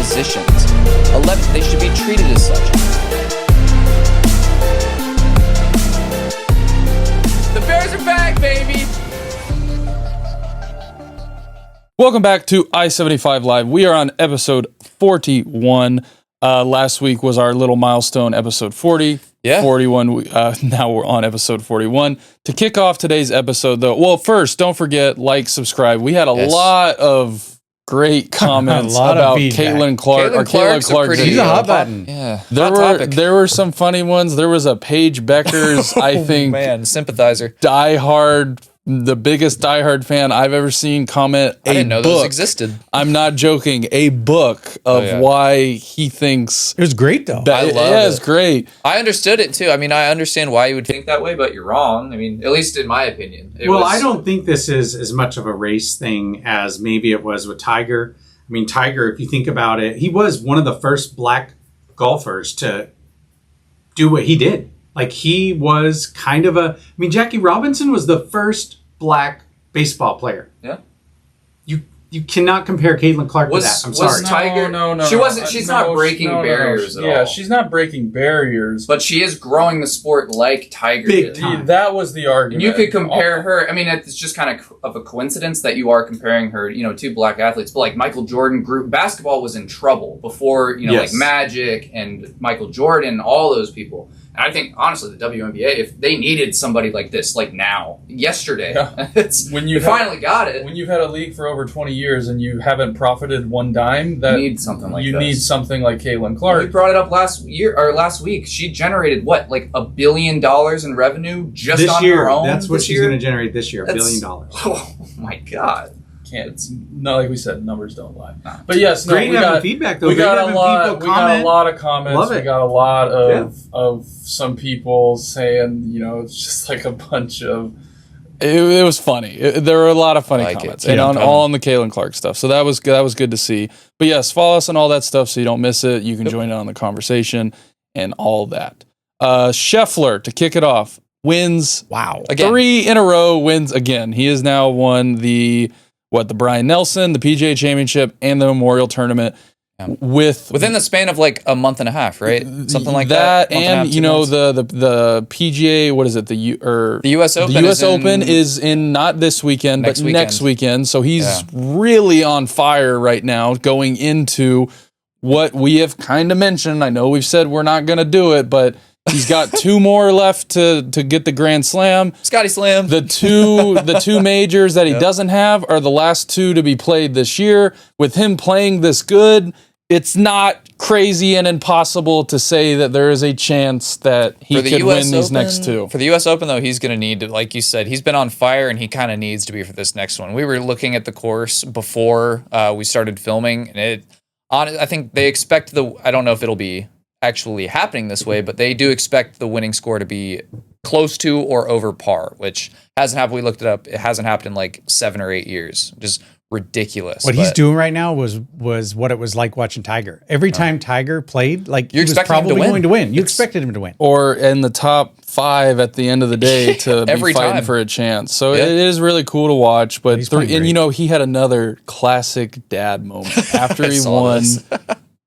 positions. They should be treated as such. The Bears are back, baby! Welcome back to i75Live. We are on episode 41. Last week was our little milestone, episode 40. Yeah. 41. Now we're on episode 41. To kick off today's episode, though, well, first, don't forget, like, subscribe. We had a lot of great comments about Caitlin Clark. Caitlin Clark. She's a hot button. Yeah. There were some funny ones. There was a Paige Beckers, I think, sympathizer. the biggest diehard fan I've ever seen comment I didn't know those existed. I'm not joking. A book of why he thinks it was great though. I love it. Yeah, it's great. I understood it too. I mean, I understand why you would think that way, but you're wrong. I mean, at least in my opinion. I don't think this is as much of a race thing as maybe it was with Tiger. I mean, Tiger, if you think about it, he was one of the first black golfers to do what he did. Like, he was kind of Jackie Robinson was the first black baseball player. Yeah. You cannot compare Caitlin Clark to that. I'm sorry. Tiger? No. She wasn't. She's not breaking barriers at all. Yeah, she's not breaking barriers. But she is growing the sport like Tiger Big did. time. That was the argument. And you could compare her. I mean, it's just kind of a coincidence that you are comparing her, to black athletes. But like Michael Jordan basketball was in trouble before, like Magic and Michael Jordan, all those people. And I think, honestly, the WNBA, if they needed somebody like this, like now, yesterday, you finally got it. When you've had a league for over 20 years and you haven't profited one dime, that you need something like you this. need something like Caitlin Clark. We brought it up last week. She generated like $1 billion in revenue just this on year, her own. That's what she's going to generate this year, $1 billion. Oh my God. It's not like we said, numbers don't lie. But yes, great having feedback though. We got a lot of comments. Love it. We got a lot of some people saying, it's just like a bunch of. It was funny. There were a lot of funny comments, and all on the Caitlin Clark stuff. So that was good to see. But yes, follow us on all that stuff so you don't miss it. You can join in on the conversation and all that. Scheffler to kick it off wins. Wow, again. 3 in a row wins again. He has now won the Brian Nelson, the PGA Championship, and the Memorial Tournament within the span of like a month and a half, right? Something like that. And the PGA, what is it? The US Open. The US Open is in not this weekend, but next weekend. So he's really on fire right now, going into what we have kind of mentioned. I know we've said we're not going to do it, but he's got 2 more left to get the Grand Slam. Scottie Slam. The two majors that he doesn't have are the last 2 to be played this year. With him playing this good, it's not crazy and impossible to say that there is a chance that he could win these next 2. For the U.S. Open, though, he's going to need to, like you said, he's been on fire, and he kind of needs to be for this next one. We were looking at the course before we started filming, and I think they expect I don't know if it'll be actually happening this way, but they do expect the winning score to be close to or over par, which hasn't happened. We looked it up. It hasn't happened in like 7 or 8 years. Just ridiculous. What he's doing right now was what it was like watching Tiger. Every time Tiger played, like, he was probably going to win. You expected him to win. Or in the top 5 at the end of the day to be fighting time for a chance. So it is really cool to watch. But he had another classic dad moment after he won.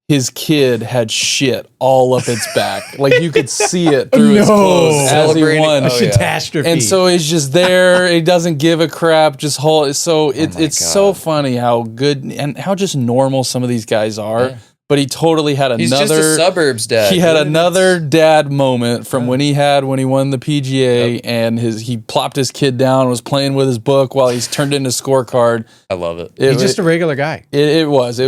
His kid had shit all up its back. Like, you could see it through his clothes as he won. Catastrophe. And so he's just there. He doesn't give a crap. Just hold. So it's so funny how good and how just normal some of these guys are. Yeah. But he totally had another. He's just a suburbs dad. He had another dad moment from when he won the PGA, and he plopped his kid down and was playing with his book while he's turned in his scorecard. I love it. He's just a regular guy. It was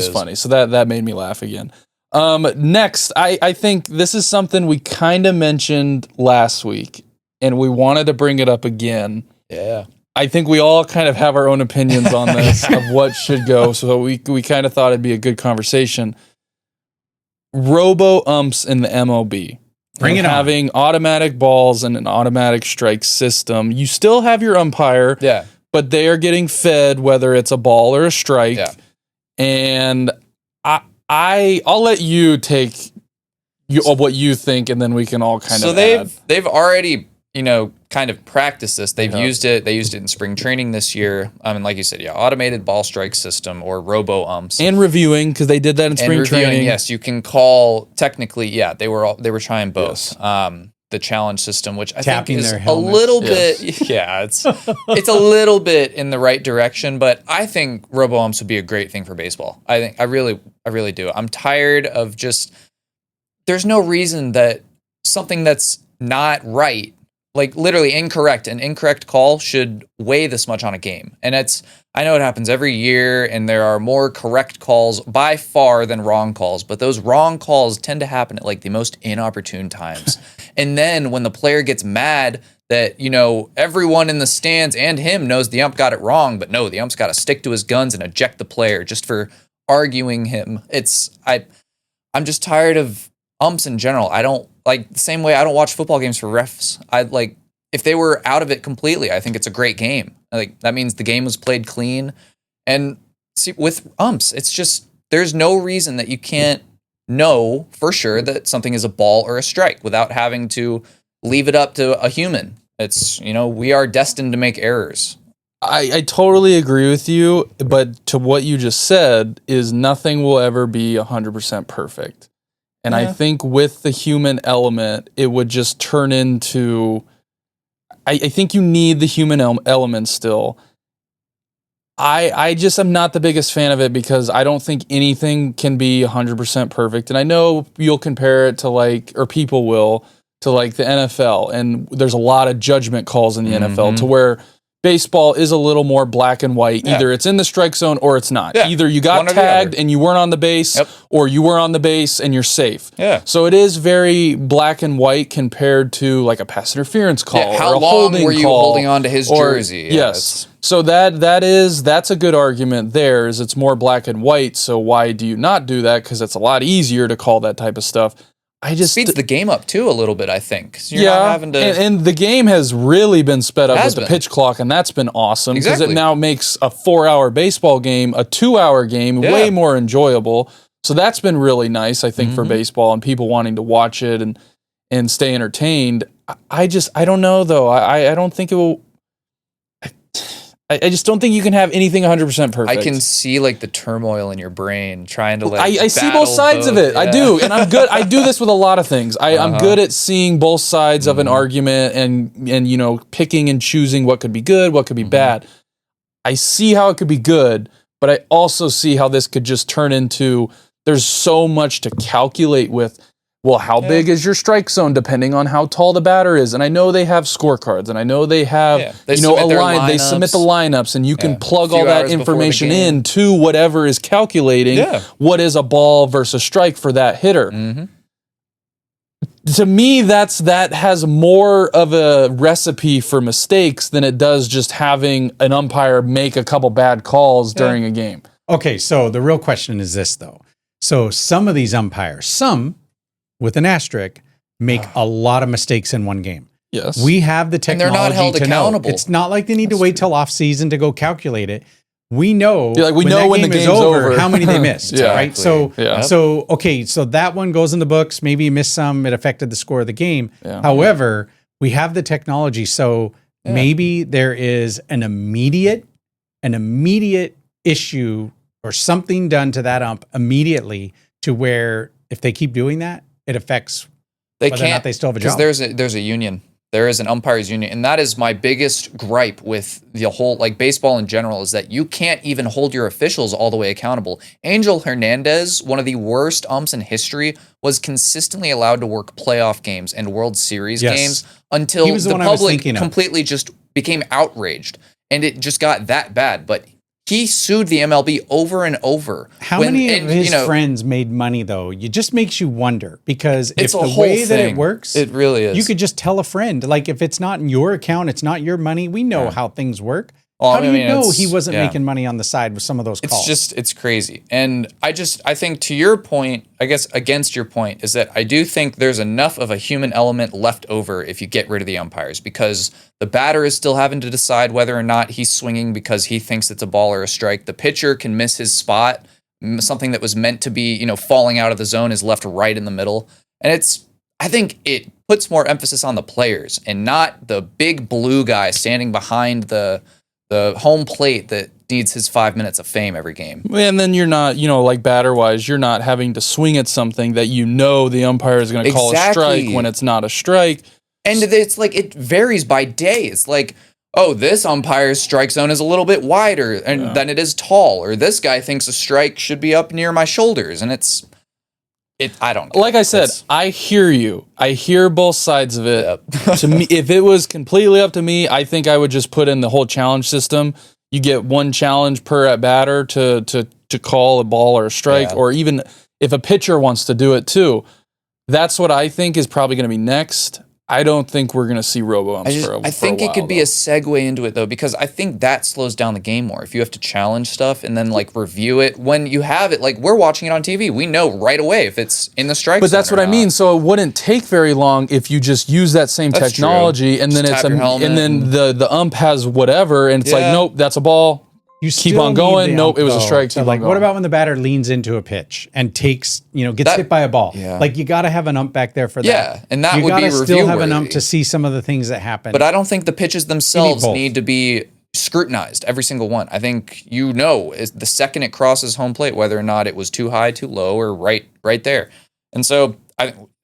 funny. So that made me laugh again. Next, I think this is something we kind of mentioned last week, and we wanted to bring it up again. Yeah. I think we all kind of have our own opinions on this of what should go, so we kind of thought it'd be a good conversation. Robo-Umps in the MLB. Bring it on. Having automatic balls and an automatic strike system. You still have your umpire, but they are getting fed whether it's a ball or a strike. Yeah. And I'll let you take what you think, and then we can all kind of they've already kind of practice this. They've used it. They used it in spring training this year. And like you said, automated ball strike system or Robo-Umps. And reviewing, because they did that in spring training. Yes, you can call technically. Yeah, they were trying both. Yes. The challenge system, which I think is a little bit, it's a little bit in the right direction, but I think Robo-Umps would be a great thing for baseball. I really do. I'm tired of there's no reason that something that's not right, like literally incorrect, an incorrect call should weigh this much on a game. And I know it happens every year, and there are more correct calls by far than wrong calls, but those wrong calls tend to happen at like the most inopportune times. And then when the player gets mad that, everyone in the stands and him knows the ump got it wrong, but no, the ump's got to stick to his guns and eject the player just for arguing him. I'm just tired of umps in general. I don't like the same way I don't watch football games for refs. If they were out of it completely, I think it's a great game. Like that means the game was played clean. And see, with umps, it's just there's no reason that you can't know for sure that something is a ball or a strike without having to leave it up to a human. It's we are destined to make errors. I totally agree with you, but to what you just said is nothing will ever be 100% perfect. And I think with the human element, it would just turn into... I think you need the human element still. I just am not the biggest fan of it because I don't think anything can be 100% perfect. And I know you'll compare it to or people will, to the NFL. And there's a lot of judgment calls in the NFL to where baseball is a little more black and white. Either it's in the strike zone or it's not. Yeah. Either you got tagged and you weren't on the base, or you were on the base and you're safe. Yeah. So it is very black and white compared to a pass interference call or a holding call. How long were you holding on to his jersey? Yes. So that's a good argument there, is it's more black and white. So why do you not do that? Because it's a lot easier to call that type of stuff. Speeds the game up too a little bit, I think. So you're not having to... and the game has really been sped up with the pitch clock, and that's been awesome because it now makes a 4-hour baseball game a 2-hour game way more enjoyable. So that's been really nice, I think, for baseball and people wanting to watch it and stay entertained. I don't know though. I don't think it will. I just don't think you can have anything 100% perfect. I can see the turmoil in your brain trying to I see both sides of it. Yeah. I do, and I'm good. I do this with a lot of things. I'm good at seeing both sides of an argument and picking and choosing what could be good, what could be bad. I see how it could be good, but I also see how this could just turn into there's so much to calculate with. Well, how big is your strike zone depending on how tall the batter is? And I know they have scorecards, and I know they have a line. They submit the lineups, and you can plug all that information in to whatever is calculating what is a ball versus strike for that hitter. To me, that has more of a recipe for mistakes than it does just having an umpire make a couple bad calls during a game. Okay, so the real question is this, though. So some of these umpires, with an asterisk, make a lot of mistakes in one game. Yes. We have the technology and they're not held to accountable. Know. It's not like they need to wait till off season to go calculate it. We know, we know when the game's over how many they missed, right? So that one goes in the books. Maybe you missed some. It affected the score of the game. Yeah. However, we have the technology. So maybe there is an immediate issue or something done to that ump immediately to where if they keep doing that, it affects whether or not they still have a job. Because there's a union. There is an umpires union. And that is my biggest gripe with the whole, baseball in general, is that you can't even hold your officials all the way accountable. Angel Hernandez, one of the worst umps in history, was consistently allowed to work playoff games and World Series games until the public completely just became outraged. And it just got that bad. But he sued the MLB over and over. How many of his friends made money, though? It just makes you wonder, because if the way that it works, it really is. You could just tell a friend, if it's not in your account, it's not your money. We know how things work. How do you know he wasn't making money on the side with some of those calls? It's crazy. And I think to your point, I guess against your point, is that I do think there's enough of a human element left over if you get rid of the umpires, because the batter is still having to decide whether or not he's swinging because he thinks it's a ball or a strike. The pitcher can miss his spot. Something that was meant to be, falling out of the zone is left right in the middle. And I think it puts more emphasis on the players and not the big blue guy standing behind the home plate that needs his 5 minutes of fame every game. And then you're not, like batter-wise, you're not having to swing at something that the umpire is going to call a strike when it's not a strike. And it's like it varies by day. It's like, oh, this umpire's strike zone is a little bit wider than it is tall, or this guy thinks a strike should be up near my shoulders, and I don't know. Like I said, I hear you. I hear both sides of it. Yep. To me, if it was completely up to me, I think I would just put in the whole challenge system. You get one challenge per at batter to call a ball or a strike, or even if a pitcher wants to do it too. That's what I think is probably going to be next. I don't think we're going to see Robo-Umps for a while. I think it could be a segue into it, though, because I think that slows down the game more. If you have to challenge stuff and then, review it. When you have it, we're watching it on TV. We know right away if it's in the strike zone. But that's what I mean. So it wouldn't take very long if you just use that same technology, and then the ump has whatever, and it's nope, that's a ball. You keep on going. Nope, it was a strike. So what about when the batter leans into a pitch and takes, gets hit by a ball? Yeah. You got to have an ump back there for that. Yeah, and that would be review-worthy. You got to still have an ump to see some of the things that happen. But I don't think the pitches themselves need to be scrutinized, every single one. I think the second it crosses home plate, whether or not it was too high, too low, or right there. And so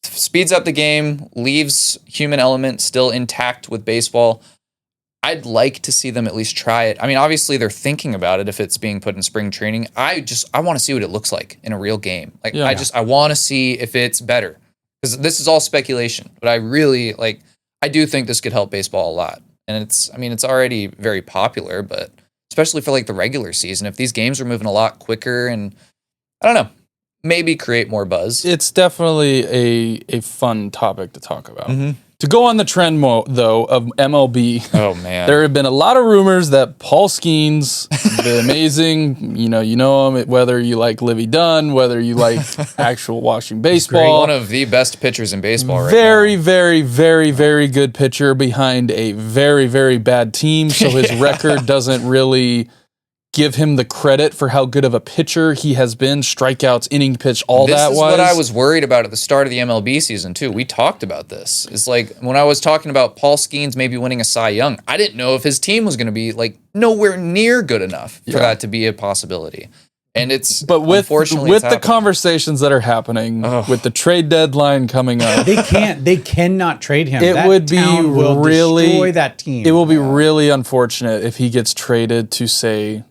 speeds up the game, leaves human element still intact with baseball. I'd like to see them at least try it. I mean, obviously they're thinking about it if it's being put in spring training. I want to see what it looks like in a real game. I want to see if it's better, because this is all speculation, but I really I do think this could help baseball a lot. And it's already very popular, but especially for the regular season, if these games are moving a lot quicker, and I don't know, maybe create more buzz. It's definitely a fun topic to talk about. Mm-hmm. To go on the trend, though, of MLB, oh man, there have been a lot of rumors that Paul Skenes, the amazing, you know him, whether you like Livy Dunn, whether you like actual watching baseball, one of the best pitchers in baseball right very, now. Very, very, very good pitcher behind a very, very bad team, so his record doesn't really give him the credit for how good of a pitcher he has been, strikeouts, inning pitch, all that was. This is what I was worried about at the start of the MLB season, too. We talked about this. It's when I was talking about Paul Skenes maybe winning a Cy Young, I didn't know if his team was going to be, nowhere near good enough for that to be a possibility. And with the conversations that are happening, with the trade deadline coming up, they cannot trade him. It would be really destroy that team. It will be really unfortunate if he gets traded to, say,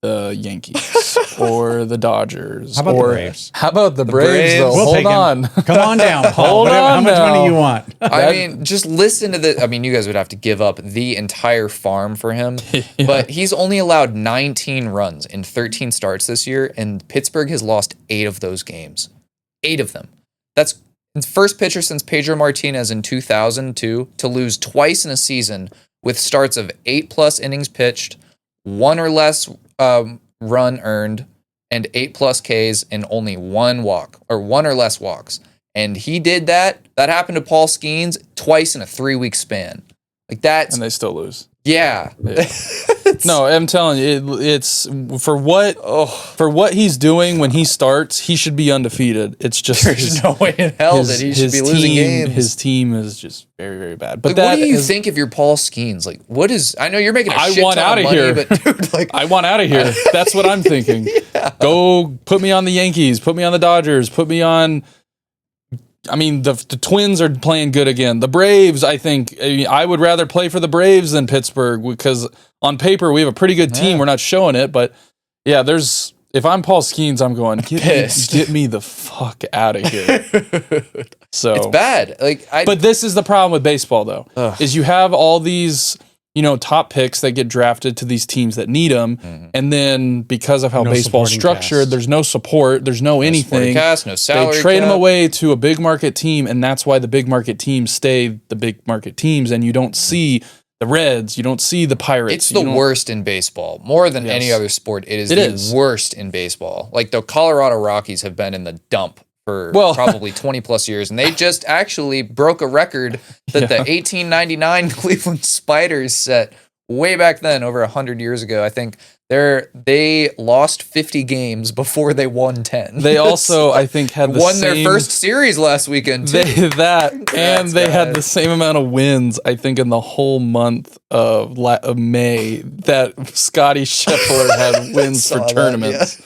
the Yankees or the Dodgers. How about the Braves? How about the Braves, though? We'll Hold on. Come on down, Paul. How much money you want? I mean, just listen to the... I mean, you guys would have to give up the entire farm for him. But he's only allowed 19 runs in 13 starts this year, and Pittsburgh has lost 8 of those games. 8 of them. That's the first pitcher since Pedro Martinez in 2002 to lose twice in a season with starts of 8+ innings pitched, 1 or less run earned, and 8+ Ks and only 1 walk, or 1 or less walks. And he did that. That happened to Paul Skenes twice in a 3-week span. And they still lose. Yeah. No, I'm telling you, it's for what he's doing when he starts, he should be undefeated. It's just there's no way in hell that he should be losing games. His team is just very, very bad. But what do you think if you're Paul Skenes? What is? I know you're making a shit ton of money, here. But dude, I want out of here. That's what I'm thinking. Yeah. Go put me on the Yankees. Put me on the Dodgers. Put me on. I mean, the Twins are playing good again. The Braves, I would rather play for the Braves than Pittsburgh, because on paper we have a pretty good team. We're not showing it, but yeah, if I'm Paul Skenes, I'm going, get me the fuck out of here. So it's bad. But this is the problem with baseball, though, is you have all these top picks that get drafted to these teams that need them, and then because of how baseball's structured, there's no support, there's no anything. Cast, no salary. They trade them away to a big market team, and that's why the big market teams stay the big market teams, and you don't see the Reds, you don't see the Pirates. It's the worst in baseball. More than any other sport, it is the worst in baseball. The Colorado Rockies have been in the dump for probably 20 plus years, and they just actually broke a record that the 1899 Cleveland Spiders set way back then, over 100 years ago. I think they lost 50 games before they won 10. They also, I think, had their first series last weekend, too. They had the same amount of wins, I think, in the whole month of May that Scottie Scheffler had wins for tournaments.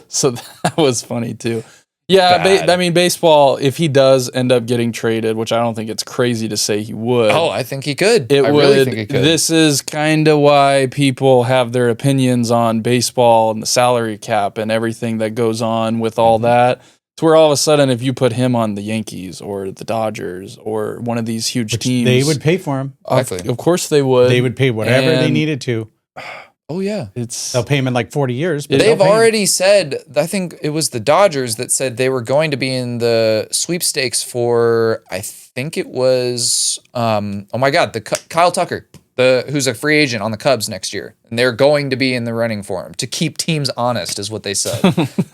So that was funny, too. Yeah, I mean, baseball, if he does end up getting traded, which I don't think it's crazy to say he would. Oh, I think he could. Really think he could. This is kind of why people have their opinions on baseball and the salary cap and everything that goes on with all that. It's where all of a sudden, if you put him on the Yankees or the Dodgers or one of these huge teams, they would pay for him. Of course they would. They would pay whatever they needed to. Oh, yeah. They'll pay him in like 40 years. But they've already said, I think it was the Dodgers that said they were going to be in the sweepstakes for, I think it was, oh my God, Kyle Tucker, who's a free agent on the Cubs next year. And they're going to be in the running for him to keep teams honest, is what they said.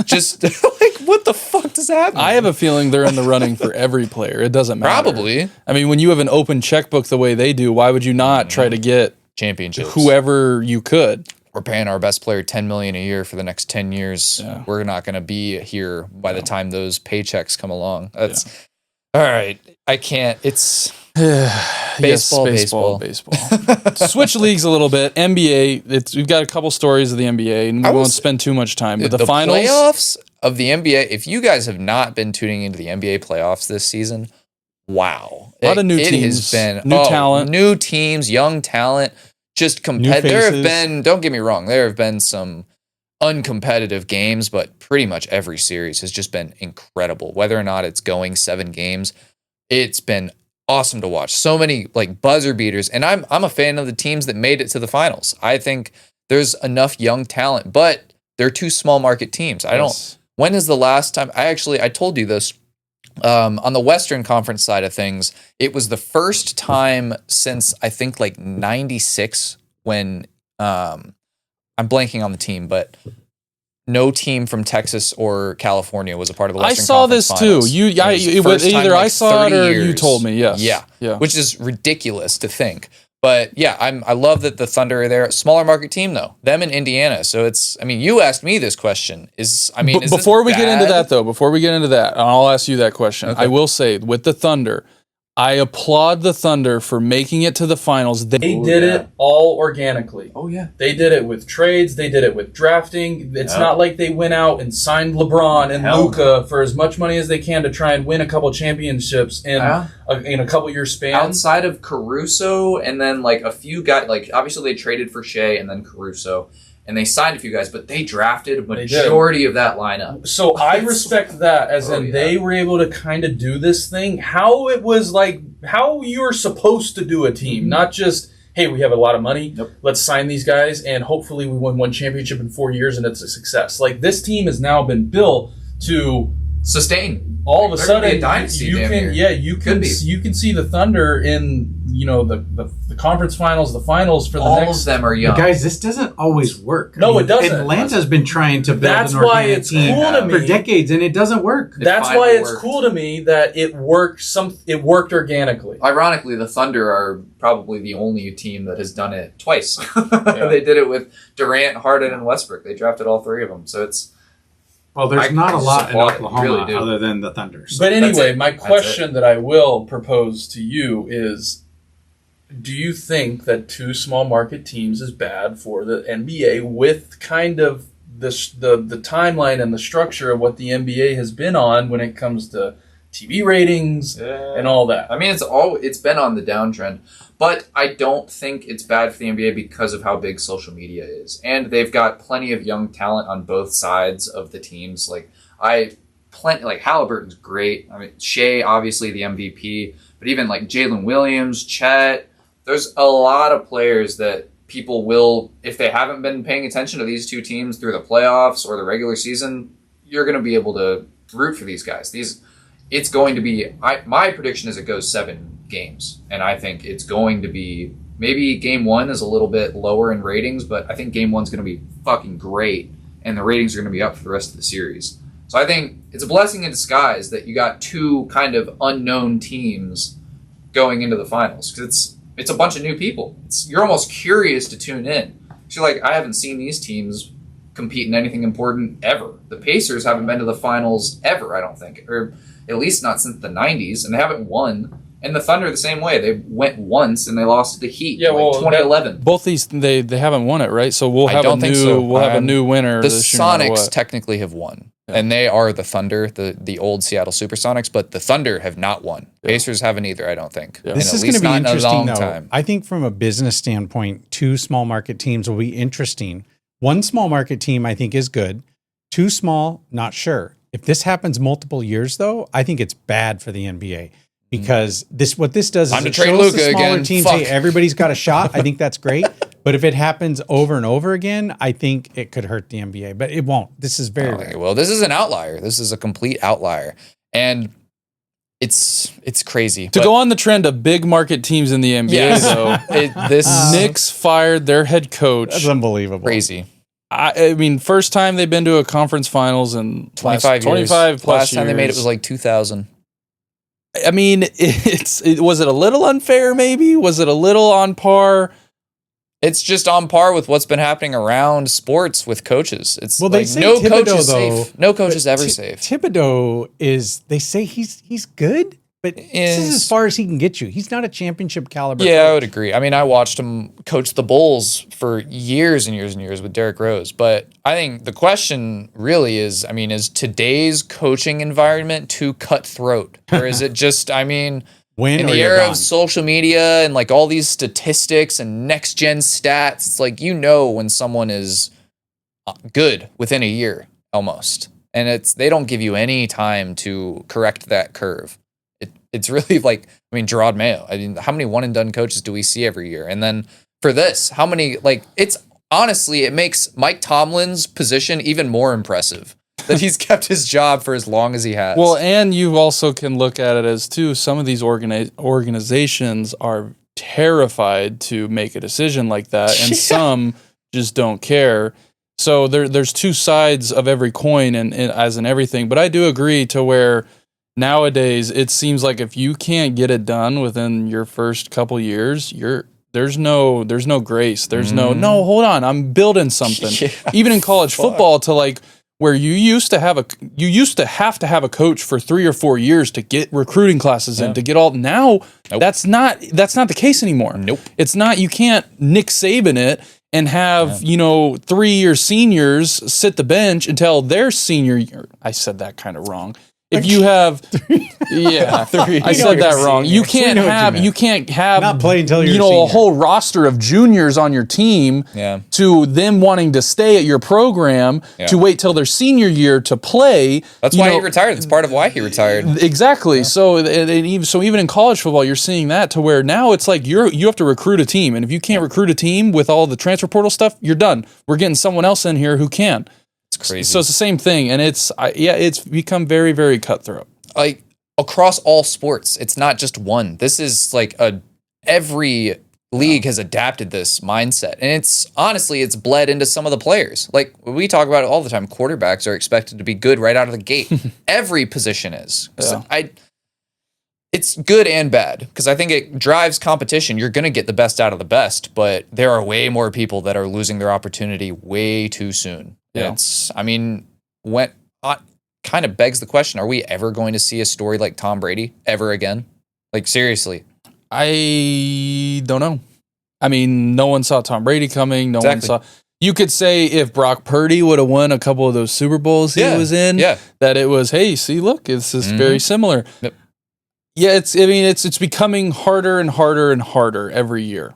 Just like, what the fuck does that mean? I have a feeling they're in the running for every player. It doesn't matter. Probably. I mean, when you have an open checkbook the way they do, why would you not try to get championships, whoever you could? We're paying our best player $10 million a year for the next 10 years. Yeah. We're not going to be here by the time those paychecks come along. That's all right. I can't. It's baseball. Switch leagues a little bit. NBA. We've got a couple stories of the NBA, and we won't spend too much time. But the finals, playoffs of the NBA. If you guys have not been tuning into the NBA playoffs this season, wow, a lot of new teams. It has been talent, new teams, young talent. Just competitive. There have been, don't get me wrong, there have been some uncompetitive games, but pretty much every series has just been incredible. Whether or not it's going 7 games, it's been awesome to watch. So many like buzzer beaters, and I'm a fan of the teams that made it to the finals. I think there's enough young talent, but they're 2 small market teams. When is the last time? I told you this. On the Western Conference side of things, it was the first time since I think like 96 when I'm blanking on the team, but no team from Texas or California was a part of the Western Conference Conference Finals. Too. Either I saw it or you told me. Yes. Yeah. Which is ridiculous to think. But yeah, I love that the Thunder are there. Smaller market team though, them in Indiana. So it's, I mean, you asked me this question. Before we get into that, I'll ask you that question. Okay. I will say with the Thunder, I applaud the Thunder for making it to the finals. They did it all organically. Oh, yeah. They did it with trades. They did it with drafting. It's not like they went out and signed LeBron and Luka for as much money as they can to try and win a couple championships in a couple year span. Outside of Caruso and then like a few guys, like obviously they traded for Shea and then Caruso. And they signed a few guys, but they drafted a majority of that lineup. So I respect that, they were able to kind of do this thing, how it was like, how you're supposed to do a team, not just, hey, we have a lot of money, let's sign these guys, and hopefully we win one championship in 4 years and it's a success. Like, this team has now been built to sustain. All of a sudden, be a dynasty you can see the Thunder in the conference finals, the finals for the next. All of them are young. But guys, this doesn't always work. No, it doesn't. Atlanta's been trying to build That's an why organic it's team cool to me. for decades, and it doesn't work. That's why it's cool to me that it worked. It worked organically. Ironically, the Thunder are probably the only team that has done it twice. They did it with Durant, Harden, and Westbrook. They drafted all 3 of them. So it's. Well, there's not a lot in Oklahoma other than the Thunder. So. But anyway, my question that I will propose to you is, do you think that 2 small market teams is bad for the NBA with kind of the timeline and the structure of what the NBA has been on when it comes to TV ratings and all that? I mean, it's been on the downtrend, but I don't think it's bad for the NBA because of how big social media is, and they've got plenty of young talent on both sides of the teams. Like Halliburton's great. I mean, Shea obviously the MVP, but even like Jalen Williams, Chet. There's a lot of players that people will, if they haven't been paying attention to these 2 teams through the playoffs or the regular season, you're going to be able to root for these guys. It's going to be, my prediction is it goes 7 games. And I think it's going to be, maybe game 1 is a little bit lower in ratings, but I think game 1's going to be fucking great. And the ratings are going to be up for the rest of the series. So I think it's a blessing in disguise that you got 2 kind of unknown teams going into the finals. Because it's a bunch of new people. You're almost curious to tune in. So you're like, I haven't seen these teams compete in anything important ever. The Pacers haven't been to the finals ever, I don't think, or at least not since the 90s, and they haven't won. And the Thunder the same way. They went once and they lost to the Heat. Yeah, well, 2011. Both these they haven't won it, right? So we'll have a new winner. The Sonics technically have won. Yeah. And they are the Thunder, the old Seattle Supersonics, but the Thunder have not won. Yeah. Pacers haven't either, I don't think. Yeah. This is going to be interesting, though. I think from a business standpoint, 2 small market teams will be interesting. 1 small market team I think is good. 2 small, not sure. If this happens multiple years, though, I think it's bad for the NBA. Because what this does is it shows the smaller teams, hey, everybody's got a shot. I think that's great. But if it happens over and over again, I think it could hurt the NBA. But it won't. This is very rare. Well, this is an outlier. This is a complete outlier. And it's crazy. To go on the trend of big market teams in the NBA, though, Knicks fired their head coach. That's unbelievable. Crazy. I mean, first time they've been to a conference finals in 25 years. 25 plus Last time they made it was like 2000. I mean, was it a little unfair, maybe? Was it a little on par? It's just on par with what's been happening around sports with coaches. It's they say no coach is safe. No coach is ever safe. Thibodeau they say he's good, but this is as far as he can get you. He's not a championship caliber coach. I would agree. I mean, I watched him coach the Bulls for years and years and years with Derrick Rose. But I think the question really is, is today's coaching environment too cutthroat? Or is it just, in the era of social media and like all these statistics and next gen stats, it's like, when someone is good within a year almost. And they don't give you any time to correct that curve. It's really like, Gerard Mayo. How many one and done coaches do we see every year? And then for this, how many, it makes Mike Tomlin's position even more impressive that he's kept his job for as long as he has. Well, and you also can look at it as too, some of these organizations are terrified to make a decision like that, and some just don't care. So there's 2 sides of every coin, and as in everything. But I do agree to where nowadays it seems like if you can't get it done within your first couple years, there's no grace. There's no hold on, I'm building something. Even in college football, to like where you used to have to have a coach for 3 or 4 years to get recruiting classes in, to get all. Now that's not the case anymore. Nope. It's not. You can't Nick Saban it and have 3-year seniors sit the bench until their senior year. I said that kind of wrong. If you have, I said that wrong. You can't have not play until you're a whole roster of juniors on your team to them wanting to stay at your program to wait till their senior year to play. That's why he retired. That's part of why he retired. Exactly. Yeah. So even in college football, you're seeing that to where now it's like you have to recruit a team, and if you can't recruit a team with all the transfer portal stuff, you're done. We're getting someone else in here who can. It's crazy. So it's the same thing, and it's become very, very cutthroat. Like across all sports, it's not just one. This is like every league has adapted this mindset, and it's bled into some of the players. Like we talk about it all the time. Quarterbacks are expected to be good right out of the gate. Every position is. It's good and bad because I think it drives competition. You're going to get the best out of the best, but there are way more people that are losing their opportunity way too soon. Yeah. Kind of begs the question, are we ever going to see a story like Tom Brady ever again? Like, seriously. I don't know. No one saw Tom Brady coming. No one saw. You could say if Brock Purdy would have won a couple of those Super Bowls he was in, that it was, hey, see, look, it's very similar. Yep. Yeah, it's becoming harder and harder and harder every year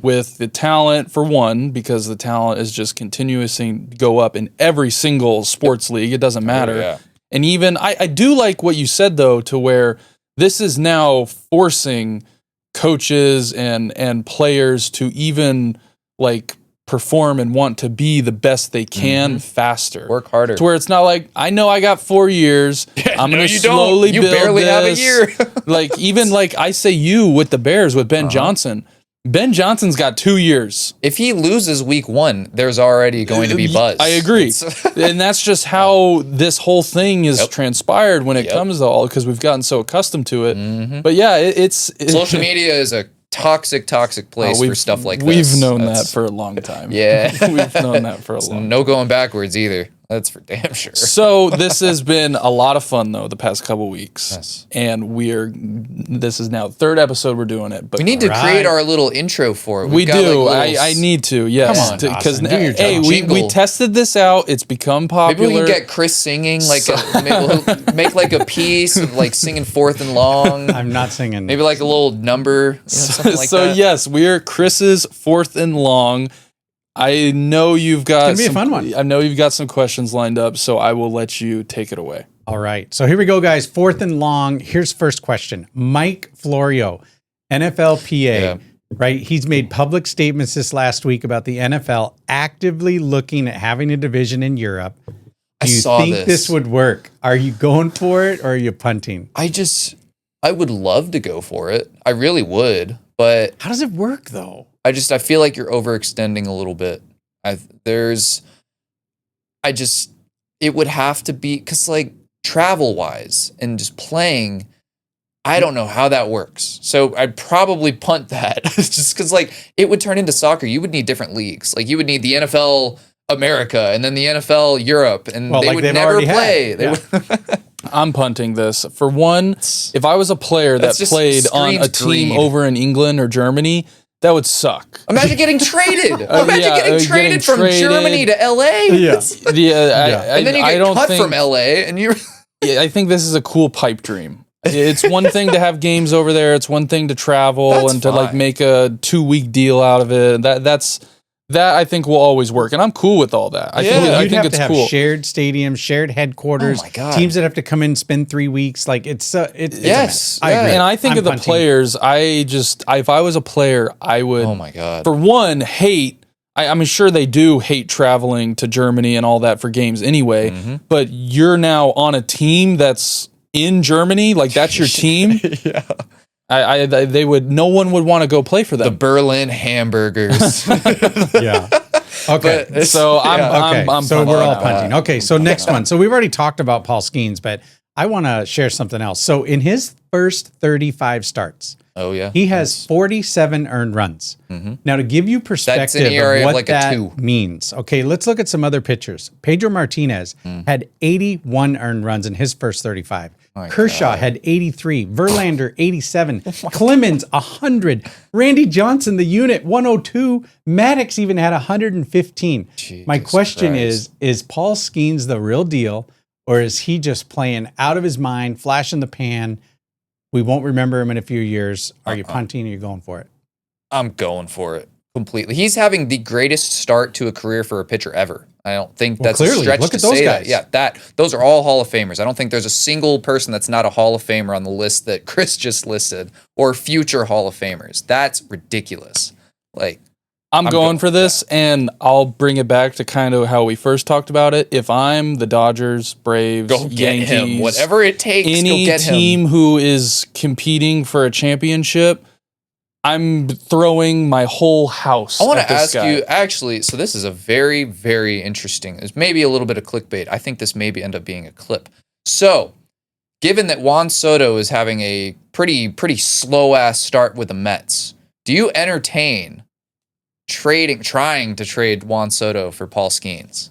with the talent, for one, because the talent is just continuously go up in every single sports league. It doesn't matter. Yeah. And even I do like what you said, though, to where this is now forcing coaches and players to even like perform and want to be the best they can faster. Work harder. To where it's not like, I know I got 4 years. I'm going to slowly build this. You barely have a year. Like, even like I say with the Bears, with Ben Johnson. Ben Johnson's got 2 years. If he loses week 1, there's already going to be buzz. I agree. And that's just how this whole thing is transpired when it comes to all, because we've gotten so accustomed to it. But yeah, it's social media is a toxic place for stuff like this. We've known that for a long time. Yeah. We've known that for a long time. No going backwards either. That's for damn sure. So this has been a lot of fun though the past couple weeks. Yes. And this is now the third episode we're doing it. But we need to create our little intro for it. We do. I need to, yes. Because we tested this out. It's become popular. Maybe we can get Chris singing, make like a piece of like singing Fourth and Long. I'm not singing. Maybe like a little number, something like that. Yes, we're Chris's Fourth and Long. I know you've got it's gonna be a fun one. I know you've got some questions lined up, so I will let you take it away. All right. So here we go, guys. Fourth and long. Here's first question. Mike Florio, NFLPA, right? He's made public statements this last week about the NFL actively looking at having a division in Europe. Do you think this would work? Are you going for it or are you punting? I would love to go for it. I really would. But how does it work though? I feel like you're overextending a little bit. It would have to be, because like travel wise and just playing, I don't know how that works. So I'd probably punt that just because like it would turn into soccer. You would need different leagues. Like you would need the NFL America and then the NFL Europe, and they would never play. I'm punting this. For one, if I was a player that played on a team over in England or Germany, that would suck. Imagine getting traded. Getting traded from Germany to LA. Yeah. And then you get cut from LA and you I think this is a cool pipe dream. It's one thing to have games over there. It's one thing to travel to like make a 2-week deal out of it. That I think will always work, and I'm cool with all that. I think it's cool. Shared stadiums, shared headquarters, teams that have to come in and spend 3 weeks. Like it's I agree. And I think of the players. If I was a player, I would. Oh my god! For one, hate. I'm sure they do hate traveling to Germany and all that for games anyway. Mm-hmm. But you're now on a team that's in Germany. Like that's your team. Yeah. No one would want to go play for them. The Berlin hamburgers. Yeah. Okay. So we're all punting. Okay. So next one. So we've already talked about Paul Skenes, but I want to share something else. So in his first 35 starts, he has 47 earned runs. Mm-hmm. Now to give you perspective of what like that means. Okay. Let's look at some other pitchers. Pedro Martinez had 81 earned runs in his first 35. Kershaw had 83, Verlander 87, Clemens 100, Randy Johnson, the unit 102, Maddox even had 115. My question is Paul Skenes the real deal, or is he just playing out of his mind, flash in the pan? We won't remember him in a few years. Are you punting or are you going for it? I'm going for it completely. He's having the greatest start to a career for a pitcher ever. I don't think that's a stretch to say that. Yeah, those are all Hall of Famers. I don't think there's a single person that's not a Hall of Famer on the list that Chris just listed, or future Hall of Famers. That's ridiculous. Like, I'm going for this, and I'll bring it back to kind of how we first talked about it. If I'm the Dodgers, Braves, Yankees, him. Whatever it takes, any go get team him. Who is competing for a championship, I'm throwing my whole house. I want to ask you, actually, so this is a very, very interesting, there's maybe a little bit of clickbait. I think this maybe end up being a clip. So, given that Juan Soto is having a pretty slow-ass start with the Mets, do you entertain trying to trade Juan Soto for Paul Skenes?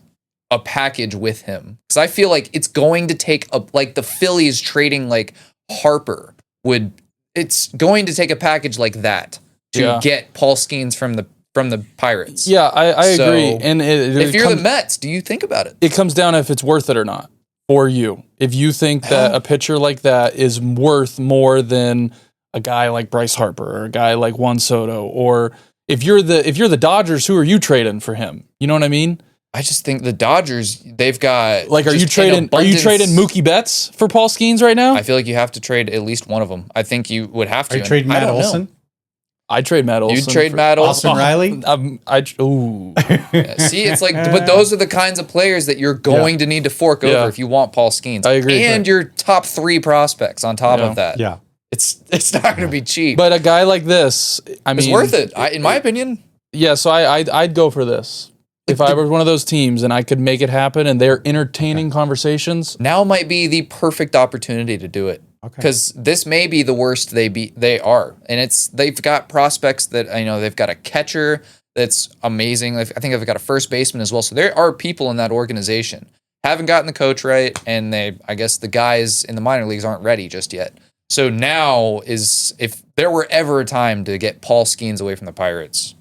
A package with him? Because I feel like it's going to take, like the Phillies trading like Harper would... It's going to take a package like that to get Paul Skenes from the Pirates. Yeah, I agree. And if you're the Mets, do you think about it? It comes down to if it's worth it or not for you. If you think that a pitcher like that is worth more than a guy like Bryce Harper or a guy like Juan Soto, or if you're the Dodgers, who are you trading for him? You know what I mean? I just think the Dodgers, they've got like, are you trading Mookie Betts for Paul Skenes right now? I feel like you have to trade at least one of them. I think you would have to. Are you trading Matt Olson? I'd trade Matt Olson. You'd trade Matt Olson? Austin Riley? See, it's like, but those are the kinds of players that you're going to need to fork over if you want Paul Skenes. I agree. And your top 3 prospects on top of that. Yeah. It's not going to be cheap. But a guy like this, I mean, it's worth it, in my opinion. Yeah, so I'd go for this. If I was one of those teams and I could make it happen and they're entertaining conversations. Now might be the perfect opportunity to do it. Because this may be the worst they are. And they've got prospects that, they've got a catcher that's amazing. I think they've got a first baseman as well. So there are people in that organization. Haven't gotten the coach right, and I guess the guys in the minor leagues aren't ready just yet. So now if there were ever a time to get Paul Skenes away from the Pirates,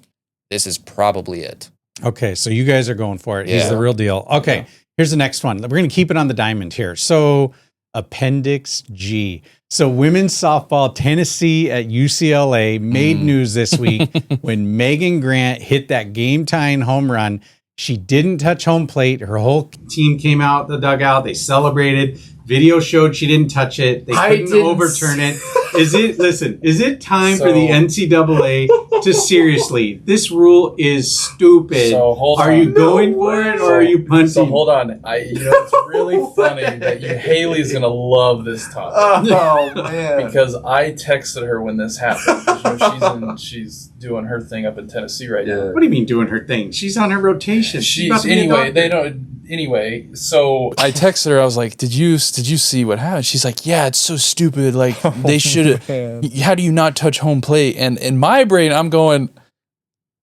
this is probably it. Okay, so you guys are going for it. He's the real deal. Okay, here's the next one. We're going to keep it on the diamond here. So Appendix G. So women's softball, Tennessee at UCLA made news this week when Megan Grant hit that game-tying home run. She didn't touch home plate. Her whole team came out the dugout. They celebrated. Video showed she didn't touch it. They couldn't overturn it. Is it time for the NCAA to seriously? This rule is stupid. So are you going for it or are you punting? So hold on. It's really funny that Haley's gonna love this topic. Oh man! Because I texted her when this happened. She's doing her thing up in Tennessee right now. What do you mean doing her thing? She's on her rotation. Anyway, so I texted her. I was like, "Did you see what happened?" She's like, "Yeah, it's so stupid. Like they should have. How do you not touch home plate?" And in my brain, I'm going,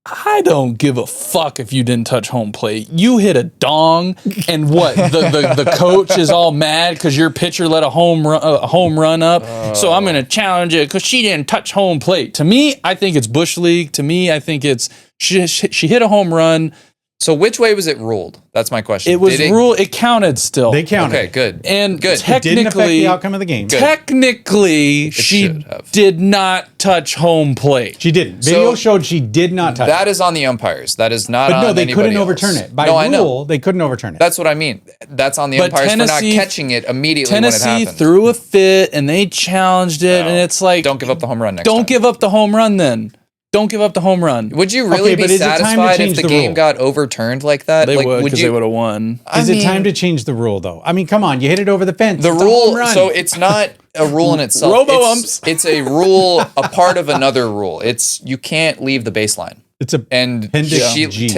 I don't give a fuck if you didn't touch home plate. You hit a dong, and what? The coach is all mad because your pitcher let a home run up. So I'm going to challenge it because she didn't touch home plate. To me, I think it's Bush League. To me, I think it's she hit a home run. So which way was it ruled? That's my question. It was ruled. It counted still. They counted. Okay, good. And good. It didn't affect the outcome of the game. Technically, she did not touch home plate. She didn't. Video showed she did not touch it. That is on the umpires. That is not on But no, they couldn't else. overturn it. By rule, they couldn't overturn it. That's what I mean. That's on the umpires for not catching it immediately when it happened. Tennessee threw a fit, and they challenged it, and it's like... Don't give up the home run next time. Don't give up the home run then. Don't give up the home run. Would you really be satisfied if the game got overturned like that? They would, because they would have won. Is it time to change the rule, though? I mean, come on. You hit it over the fence. The rule, so it's not a rule in itself. Robo-Umps. It's a rule, a part of another rule. You can't leave the baseline. It's appendix G.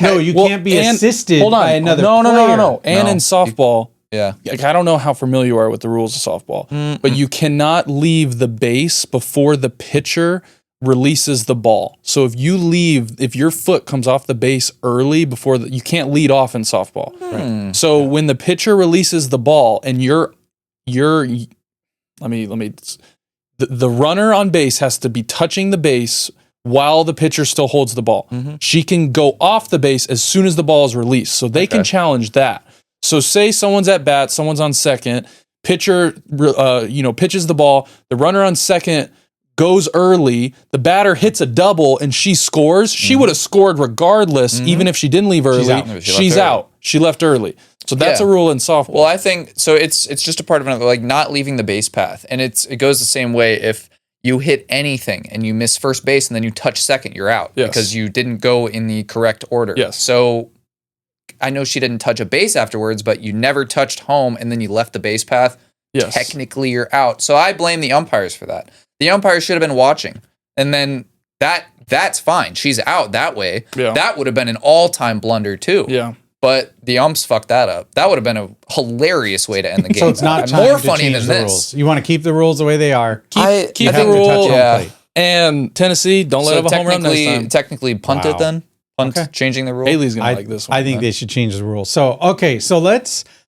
No, you can't be assisted by another player. No. And in softball... Yeah. Like, I don't know how familiar you are with the rules of softball, but you cannot leave the base before the pitcher releases the ball. So if your foot comes off the base early you can't lead off in softball. Right. So when the pitcher releases the ball and the runner on base has to be touching the base while the pitcher still holds the ball. She can go off the base as soon as the ball is released. So they can challenge that. So say someone's at bat, someone's on second, pitcher pitches the ball, the runner on second goes early, the batter hits a double and she scores. She would have scored regardless, even if she didn't leave early. She's out. She left early. So that's a rule in softball. Well, I think so. It's just a part of another, like not leaving the base path, and it goes the same way if you hit anything and you miss first base and then you touch second, you're out because you didn't go in the correct order. Yes. So I know she didn't touch a base afterwards, but you never touched home and then you left the base path. Yes. Technically, you're out. So I blame the umpires for that. The umpires should have been watching, and then that's fine. She's out that way. Yeah. That would have been an all-time blunder too. Yeah. But the umps fucked that up. That would have been a hilarious way to end the game. So it's not time more to funny change than the this. rules. You want to keep the rules the way they are. Keep the to rule. touch home plate. And Tennessee, don't let them have a home run next time. Technically punt it then. Changing the rule. Haley's gonna like this one. I think they should change the rule. So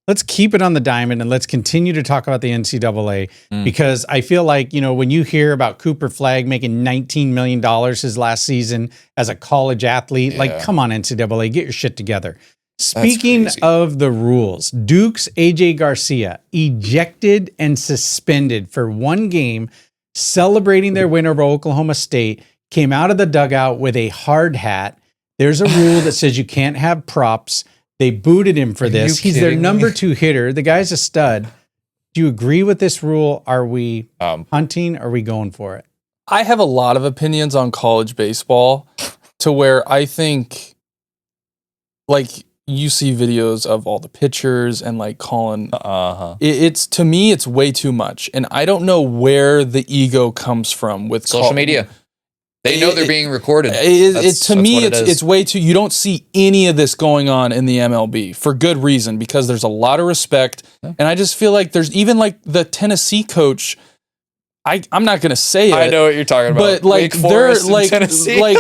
let's keep it on the diamond and let's continue to talk about the NCAA because I feel like, when you hear about Cooper Flagg making $19 million his last season as a college athlete, like, come on, NCAA, get your shit together. Speaking of the rules, Duke's AJ Garcia ejected and suspended for one game, celebrating their win over Oklahoma State, came out of the dugout with a hard hat. There's a rule that says you can't have props. They booted him for this. He's their number 2 hitter. The guy's a stud. Do you agree with this rule? Are we hunting? Are we going for it? I have a lot of opinions on college baseball to where I think, like, you see videos of all the pitchers and like calling. It's to me, it's way too much. And I don't know where the ego comes from with social media. They know they're being recorded. To me, it's way too. You don't see any of this going on in the MLB for good reason, because there's a lot of respect, and I just feel like there's even like the Tennessee coach. I'm not gonna say it. I know what you're talking about, but like they're like Tennessee. like.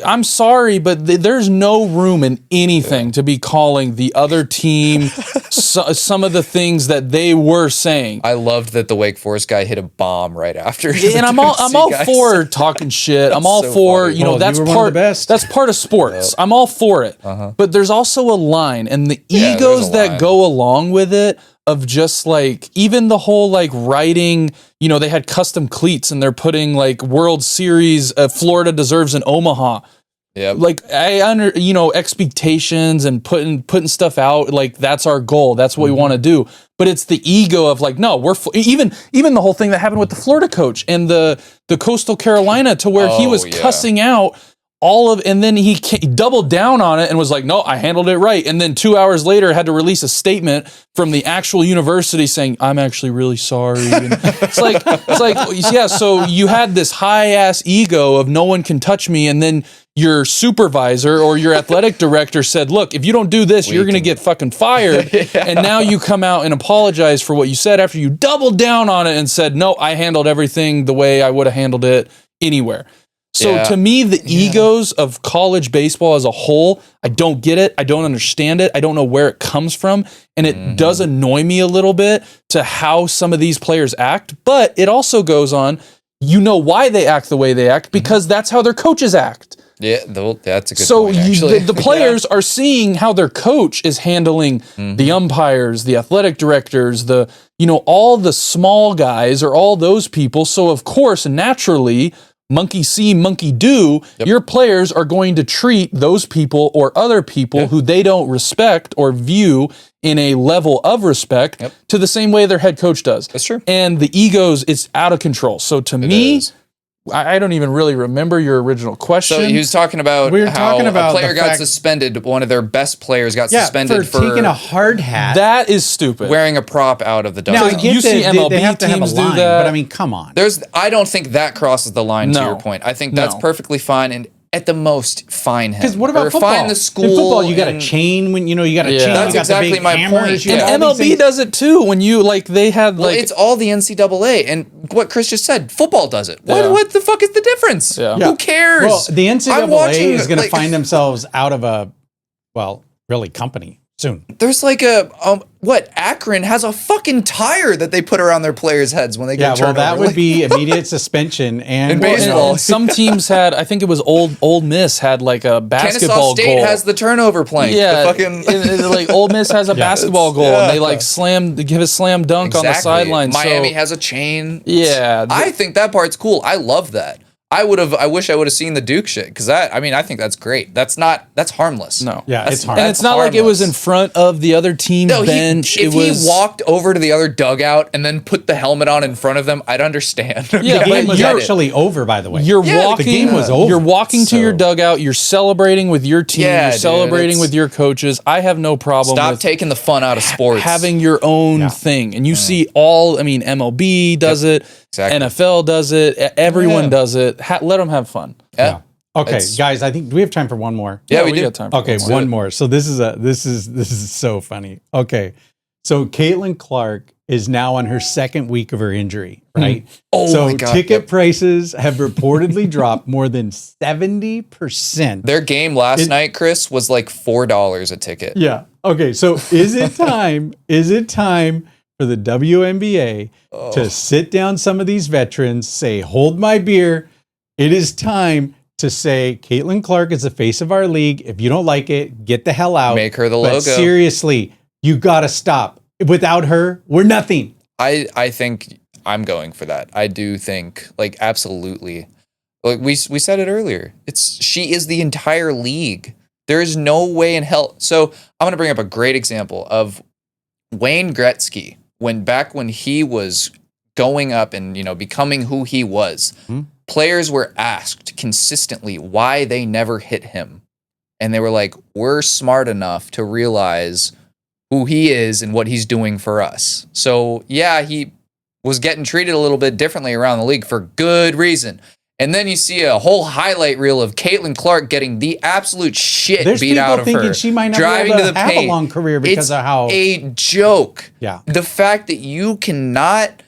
I'm sorry, but there's no room in anything to be calling the other team some of the things that they were saying. I loved that the Wake Forest guy hit a bomb right after. And I'm all for talking shit. I'm all for, you know, that's part of sports. I'm all for it. But there's also a line, and the egos that go along with it, of just like, even the whole like writing, you know, they had custom cleats and they're putting like World Series, Florida deserves an Omaha. Yeah. Like expectations and putting stuff out, like that's our goal. That's what we want to do. But it's the ego of like, no, we're even the whole thing that happened with the Florida coach and the Coastal Carolina, to where he was cussing out and then he doubled down on it and was like, no, I handled it right. And then 2 hours later had to release a statement from the actual university saying, I'm actually really sorry. And it's like, yeah, so you had this high ass ego of no one can touch me. And then your supervisor or your athletic director said, look, if you don't do this, you're going to get fucking fired. And now you come out and apologize for what you said after you doubled down on it and said, no, I handled everything the way I would have handled it anywhere. So to me, the egos of college baseball as a whole, I don't get it. I don't understand it. I don't know where it comes from. And it does annoy me a little bit to how some of these players act. But it also goes on, you know why they act the way they act, because that's how their coaches act. Yeah, that's a good point, actually. The players are seeing how their coach is handling the umpires, the athletic directors, all the small guys, or all those people. So of course, naturally, monkey see, monkey do, your players are going to treat those people or other people who they don't respect or view in a level of respect to the same way their head coach does. That's true. And the egos, it's out of control. So to me, I don't even really remember your original question. So he was talking about how a player got suspended. One of their best players got suspended for taking a hard hat. That is stupid. Wearing a prop out of the dugout. Now, I get see MLB they have to have a teams do line, that. but I mean, come on. I don't think that crosses the line to your point. I think that's perfectly fine, and at the most, fine him. Because what about football? Fine the school. In football, you got a chain when you got a chain. That's you got exactly the big my hammers, point. And MLB does it too. When they had it's all the NCAA, and what Chris just said, football does it. What the fuck is the difference? Yeah. Who cares? Well, the NCAA is going to find themselves out of a company soon. There's like Akron has a fucking tire that they put around their players' heads when they get turned over. That would be immediate suspension. And in baseball, and some teams had, I think it was Old Miss had like a basketball Kennesaw State goal. has the turnover plank. Yeah, like Old Miss has a basketball goal, and they like give a slam dunk on the sideline. Miami has a chain. Yeah, I think that part's cool. I love that. I wish I would have seen the Duke shit, because I think that's great. That's harmless. No. Yeah, it's harmless. And it's not like it was in front of the other team bench. If he walked over to the other dugout and then put the helmet on in front of them, I'd understand. Yeah, the game was actually over, by the way. The game was over. You're walking to your dugout, you're celebrating with your team, you're celebrating with your coaches. I have no problem with taking the fun out of sports. Having your own thing. And you see MLB does it. Exactly. NFL does it. Everyone does it. Let them have fun. Yeah. Okay, guys. I think, do we have time for one more? Yeah, we got time. Okay, one more. So this is so funny. Okay, so Caitlin Clark is now on her second week of her injury, right? My God. Ticket prices have reportedly dropped more than 70%. Their game last night, Chris, was like $4 a ticket. Yeah. Okay. So is it time? For the WNBA to sit down some of these veterans, say, hold my beer. It is time to say, Caitlin Clark is the face of our league. If you don't like it, get the hell out. Make her the logo. Seriously, you got to stop. Without her, we're nothing. I think I'm going for that. I do think, absolutely. Like we said it earlier. She is the entire league. There is no way in hell. So I'm going to bring up a great example of Wayne Gretzky. When he was going up and becoming who he was, players were asked consistently why they never hit him, and they were like, "We're smart enough to realize who he is and what he's doing for us." So yeah, he was getting treated a little bit differently around the league for good reason. And then you see a whole highlight reel of Caitlin Clark getting the absolute shit beat out of her. Thinking she might not driving be able to have a long career because of how a joke. Yeah. The fact that you cannot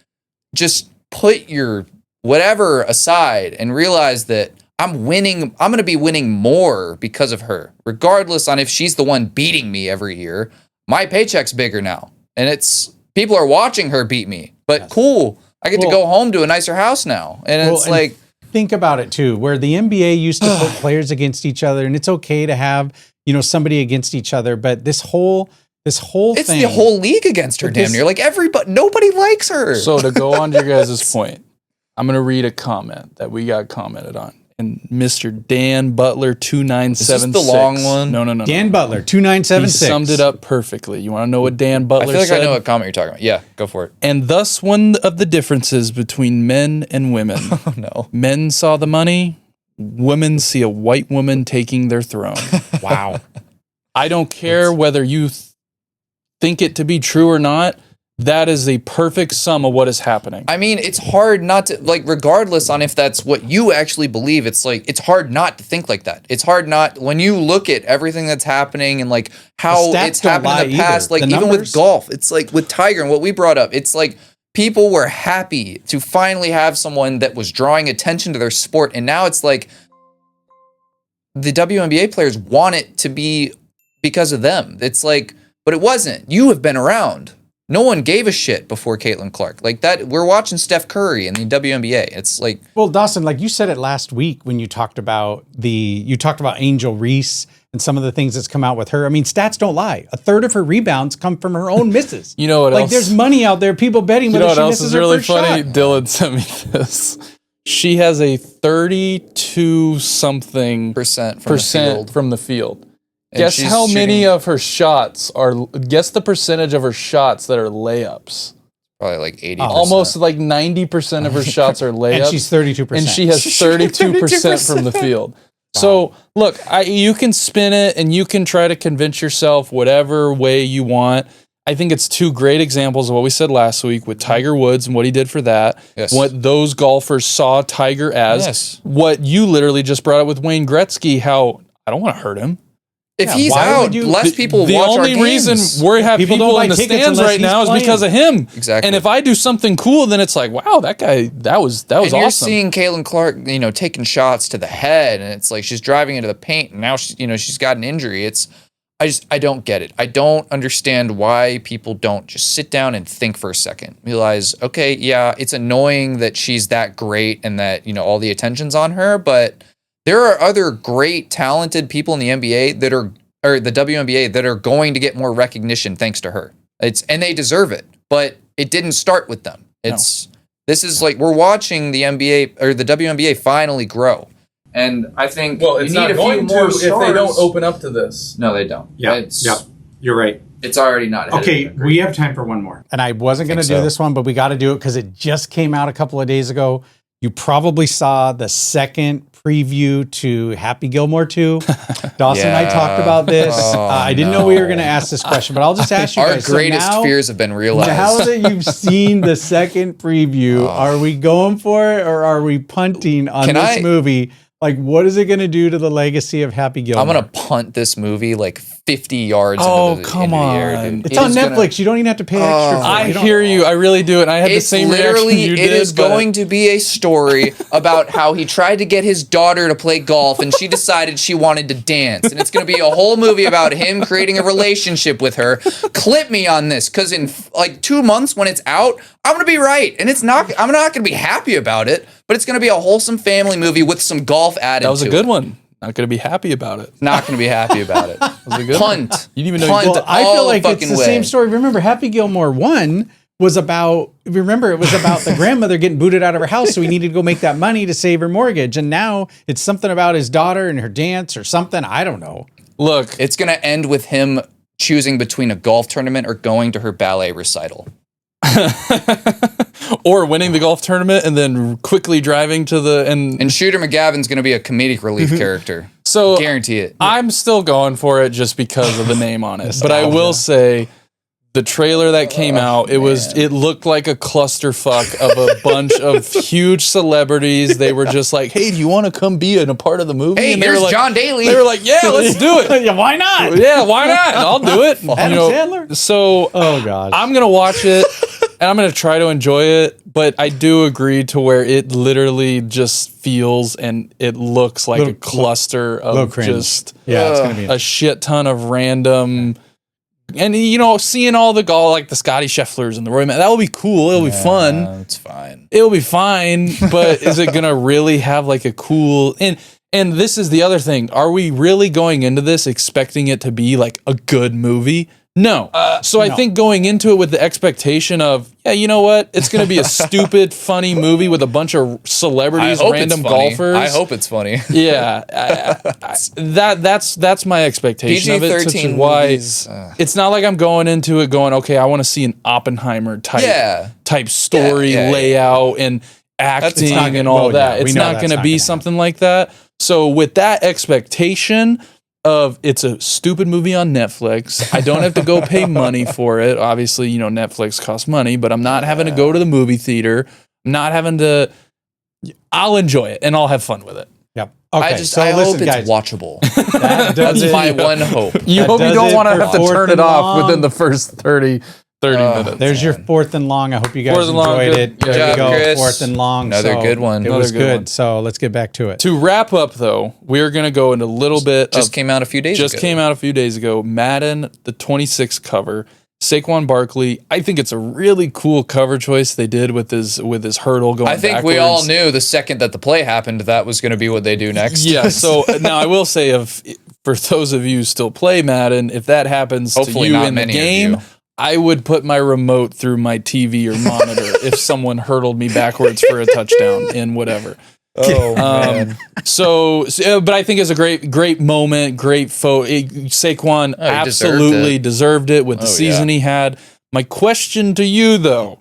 just put your whatever aside and realize that I'm winning. I'm going to be winning more because of her, regardless on if she's the one beating me every year. My paycheck's bigger now, and it's people are watching her beat me. But cool, I get to go home to a nicer house now, and it's like. Think about it too, where the NBA used to put players against each other, and it's okay to have, somebody against each other, but this whole it's thing, the whole league against her, damn near. Like nobody likes her. So to go on to your guys' point, I'm gonna read a comment that we got commented on. And Mr. Dan Butler 2976. Is this the long one? No. Dan Butler 2976. He summed it up perfectly. You want to know what Dan Butler said? I feel like I know what comment you're talking about. Yeah, go for it. And thus one of the differences between men and women. Oh no. Men saw the money, women see a white woman taking their throne. Wow. I don't care whether you think it to be true or not. That is a perfect sum of what is happening. I mean, it's hard not to, like, regardless on if that's what you actually believe, it's like, it's hard not to think like that. It's hard not, when you look at everything that's happening and like how it's happened in the past, like even with golf, it's like with Tiger and what we brought up, it's like people were happy to finally have someone that was drawing attention to their sport. And now it's like the WNBA players want it to be because of them. It's like, but it wasn't. You have been around. No one gave a shit before Caitlin Clark. Like that, we're watching Steph Curry in the WNBA. It's like, well, Dawson, like you said it last week when you talked about Angel Reese and some of the things that's come out with her. I mean, stats don't lie. A third of her rebounds come from her own misses. You know what else? Like there's money out there, people betting whether she misses her first shot. You know what else is really funny? Dylan sent me this. She has a 32 something percent from the field. Guess how many of her shots guess the percentage of her shots that are layups. Probably like 80%. Almost like 90% of her shots are layups. And she's 32%. And she has 32% from the field. Wow. So look, you can spin it and you can try to convince yourself whatever way you want. I think it's two great examples of what we said last week with Tiger Woods and what he did for that. Yes. What those golfers saw Tiger as. Yes. What you literally just brought up with Wayne Gretzky, how I don't want to hurt him. If he's out, less people watch our games. The only reason we have people in the stands right now is because of him. Exactly. And if I do something cool, then it's like, wow, that guy, that was awesome. You're seeing Caitlin Clark, taking shots to the head, and it's like she's driving into the paint, and now she's got an injury. I don't get it. I don't understand why people don't just sit down and think for a second. Realize, okay, yeah, it's annoying that she's that great and that all the attention's on her, but there are other great, talented people in the NBA or the WNBA that are going to get more recognition thanks to her. And they deserve it, but it didn't start with them. This is like we're watching the NBA or the WNBA finally grow, and I think it's not going to if they don't open up to this. No, they don't. Yeah, you're right. It's already not. Okay, we have time for one more. And I wasn't going to do this one, but we got to do it because it just came out a couple of days ago. You probably saw the second preview to Happy Gilmore 2. Dawson and I talked about this. I didn't know we were going to ask this question, but I'll just ask you guys. Our greatest fears have been realized. Now that you've seen the second preview, are we going for it or are we punting on this movie? Like, what is it going to do to the legacy of Happy Gilmore? I'm going to punt this movie like 50 yards into the air. Dude. It's on Netflix. You don't even have to pay extra for it. I hear you. I really do. And I had the same reaction you did. It is going to be a story about how he tried to get his daughter to play golf and she decided she wanted to dance. And it's going to be a whole movie about him creating a relationship with her. Clip me on this because in like 2 months when it's out, I'm going to be right. And I'm not going to be happy about it, but it's going to be a wholesome family movie with some golf added to it. That was a good one. Not going to be happy about it. Not going to be happy about it. That was a good punt. One. You didn't even know. I feel like it's the same story. Remember, Happy Gilmore 1 was about. Remember, it was about the grandmother getting booted out of her house, so he needed to go make that money to save her mortgage. And now it's something about his daughter and her dance or something. I don't know. Look, it's going to end with him choosing between a golf tournament or going to her ballet recital. Or winning the golf tournament and then quickly driving to and Shooter McGavin's going to be a comedic relief character. So guarantee it. I'm still going for it just because of the name on it. But I will say the trailer that came out, it looked like a clusterfuck of a bunch of huge celebrities. They were just like, "Hey, do you want to come be a part of the movie?" Hey, and here's like, John Daly. They were like, "Yeah, let's do it. Yeah, why not? Yeah, why not? I'll do it." Adam Sandler. So, oh gosh, I'm gonna watch it and I'm gonna try to enjoy it. But I do agree to where it literally just feels and it looks like a cluster of just it's gonna be a shit ton of random. And seeing all the like the Scottie Schefflers and the that will be cool. It'll be fun. It's fine. It'll be fine. But is it gonna really have like a cool and this is the other thing. Are we really going into this expecting it to be like a good movie? No. So I think going into it with the expectation of, yeah, you know what? It's going to be a stupid, funny movie with a bunch of celebrities, random golfers. I hope it's funny. Yeah. That's my expectation of it. Which is why it's not like I'm going into it going, okay, I want to see an Oppenheimer type story layout and acting and all that. It's not going to be something like that. So with that expectation of it's a stupid movie on Netflix, I don't have to go pay money for it. Obviously, Netflix costs money, but I'm not having to go to the movie theater. I'm not having to. I'll enjoy it and I'll have fun with it. Yep. Okay. I hope it's watchable. That's my one hope. You hope you don't want to have to turn it off within the first 30 minutes. There's your fourth and long. I hope you guys enjoyed it. There you go. Chris. Fourth and long. Another good one. It was good. So let's get back to it. To wrap up, though, we're going to go into a little bit. Came out a few days ago. Madden, the 26 cover. Saquon Barkley. I think it's a really cool cover choice they did with his hurdle going. I think backwards. we all knew the second that the play happened that was going to be what they do next. Yeah. So now I will say, for those of you who still play Madden, if that happens hopefully to you in the game, I would put my remote through my TV or monitor if someone hurdled me backwards for a touchdown in whatever. Oh, man. But I think it's a great moment, great photo. Saquon absolutely deserved it with the season he had. My question to you, though,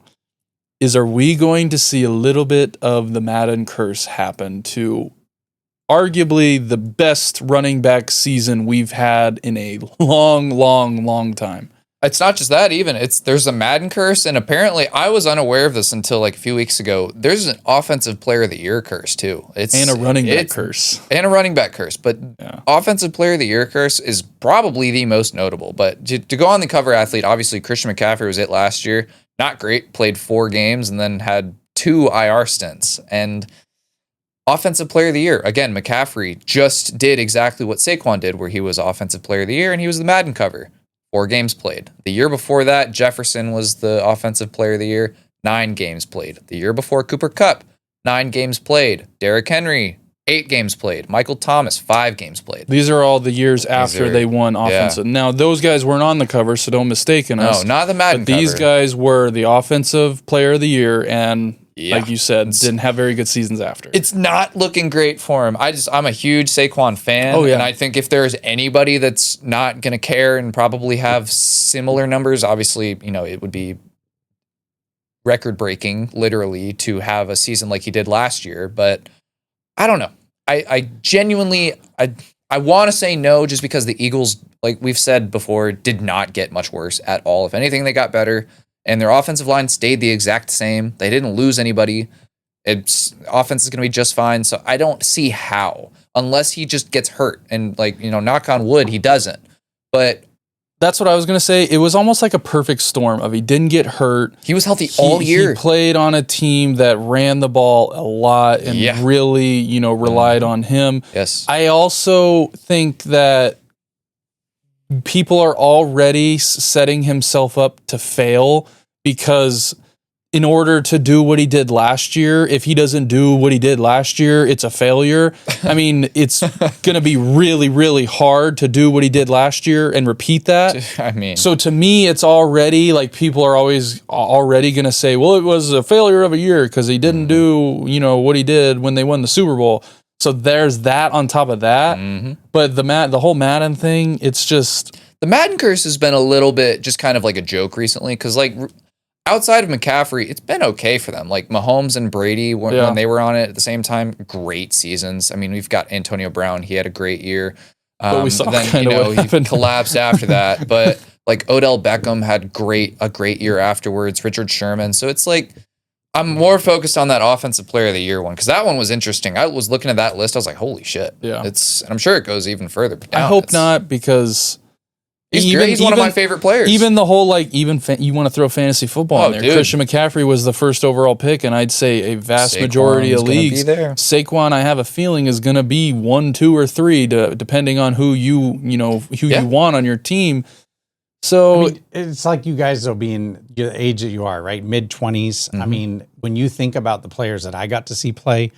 is are we going to see a little bit of the Madden curse happen to arguably the best running back season we've had in a long time? It's not just that even. There's a Madden curse, and apparently I was unaware of this until like a few weeks ago. There's an offensive player of the year curse too. And a running back curse. And a running back curse. But offensive player of the year curse is probably the most notable. But to go on the cover athlete, obviously Christian McCaffrey was it last year. Not great. Played 4 games and then had 2 IR stints. And offensive player of the year, again, McCaffrey just did exactly what Saquon did, where he was offensive player of the year and he was the Madden cover. 4 games played. The year before that, Jefferson was the offensive player of the year, 9 games played. The year before, Cooper Kupp, 9 games played. Derrick Henry, 8 games played. Michael Thomas, 5 games played. These are all the years after they won offensive. Yeah. Now, those guys weren't on the cover, so don't mistake us. No, not the Madden cover. These guys were the offensive player of the year, and like you said, didn't have very good seasons after. It's not looking great for him. I'm a huge Saquon fan, and I think if there's anybody that's not going to care and probably have similar numbers, obviously, it would be record-breaking, literally, to have a season like he did last year. But I don't know. I genuinely, I want to say no, just because the Eagles, like we've said before, did not get much worse at all. If anything, they got better. And their offensive line stayed the exact same. They didn't lose anybody. Offense is going to be just fine. So I don't see how, unless he just gets hurt. And knock on wood, he doesn't. But that's what I was going to say. It was almost like a perfect storm of he didn't get hurt. He was healthy all year. He played on a team that ran the ball a lot and really, relied on him. Yes. I also think that people are already setting himself up to fail, because in order to do what he did last year, if he doesn't do what he did last year, it's a failure. I mean, it's going to be really, really hard to do what he did last year and repeat that. I mean, so to me, it's already like people are already going to say, well, it was a failure of a year because he didn't do, what he did when they won the Super Bowl. So there's that on top of that. Mm-hmm. But the whole Madden thing, it's just... The Madden curse has been a little bit just kind of like a joke recently, because outside of McCaffrey, it's been okay for them. Like Mahomes and Brady, when they were on it at the same time, great seasons. I mean, we've got Antonio Brown. He had a great year. But we saw then, he collapsed after that. But Like Odell Beckham had a great year afterwards. Richard Sherman. So it's like I'm more focused on that offensive player of the year one because that one was interesting. I was looking at that list. I was like, holy shit. Yeah. And I'm sure it goes even further. But I hope not because he's great. He's one of my favorite players. Even the whole you want to throw fantasy football in there. Dude. Christian McCaffrey was the first overall pick, and I'd say a vast majority of leagues. Saquon, I have a feeling, is going to be 1, 2, or 3, depending on who you want on your team. So I mean, it's like you guys, though, being the age that you are, right? Mid-20s. I mean, when you think about the players that I got to see play,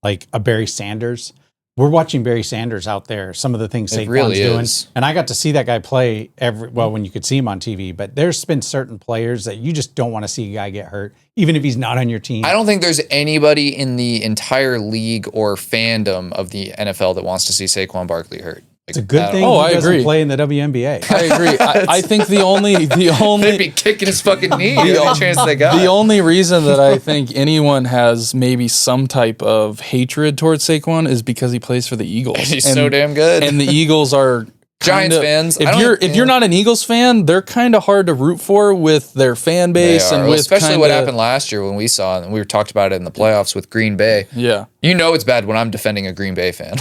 like a Barry Sanders, we're watching Barry Sanders out there, some of the things Saquon's doing. And I got to see that guy play when you could see him on TV, but there's been certain players that you just don't want to see a guy get hurt, even if he's not on your team. I don't think there's anybody in the entire league or fandom of the NFL that wants to see Saquon Barkley hurt. It's a good thing he doesn't play in the WNBA. I agree. I think the only they'd be kicking his fucking knee the chance they got. The only reason that I think anyone has maybe some type of hatred towards Saquon is because he plays for the Eagles. He's so damn good. And the Eagles are Giants fans. If you're not an Eagles fan, they're kind of hard to root for with their fan base and with especially what happened last year when we saw it and we talked about it in the playoffs with Green Bay. Yeah, it's bad when I'm defending a Green Bay fan.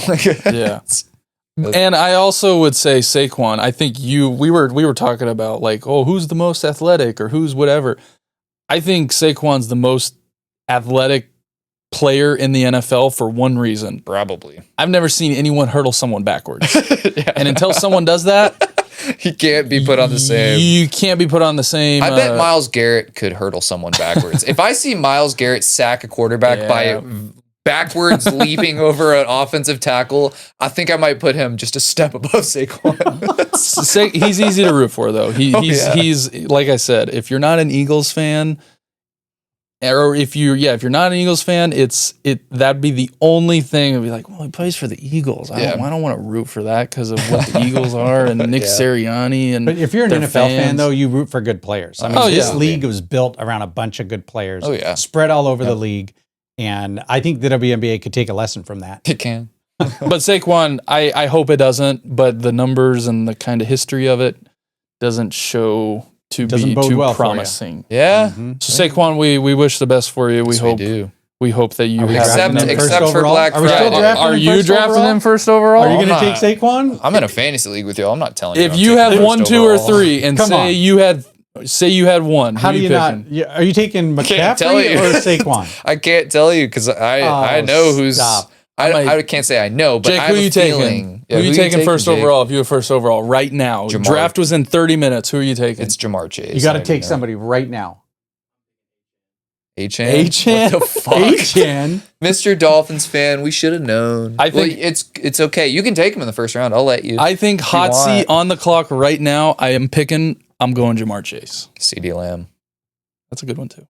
Yeah. And I also would say Saquon. I think we were talking about like, who's the most athletic or who's whatever. I think Saquon's the most athletic player in the NFL for one reason. Probably. I've never seen anyone hurdle someone backwards. And until someone does that, he can't be put on the same. You can't be put on the same. I bet Myles Garrett could hurdle someone backwards. If I see Myles Garrett sack a quarterback by backwards leaping over an offensive tackle, I think I might put him just a step above Saquon. He's easy to root for, though. He's like I said, if you're not an Eagles fan, or if you're not an Eagles fan, that'd be the only thing. It'd be like, well, he plays for the Eagles. I don't want to root for that because of what the Eagles are and Nick Sirianni. But if you're an NFL fan, though, you root for good players. I mean, this league was built around a bunch of good players, spread all over the league. And I think the WNBA could take a lesson from that. It can. But Saquon, I hope it doesn't, but the numbers and the kind of history of it doesn't show to be too promising. Yeah. So Saquon, we wish the best for you. We hope that you except for Black Friday. Are you drafting him first overall? Are you going to take Saquon? I'm in a fantasy league with you. I'm not telling you. If you have 1, 2, or 3 and say you had one. How do you not? Are you taking McCaffrey or Saquon? I can't tell you because I know who's. Stop. I can't say I know, but Jake, I have who are you taking? Who are you taking first overall? If you have first overall right now, draft was in 30 minutes. Who are you taking? It's Jamar Chase. You got to take somebody right now. Achane? What the fuck? Achane? Mr. Dolphins fan, we should have known. I think it's okay. You can take him in the first round. I'll let you. I think hot seat on the clock right now. I'm going Jamar Chase. CeeDee Lamb. That's a good one, too.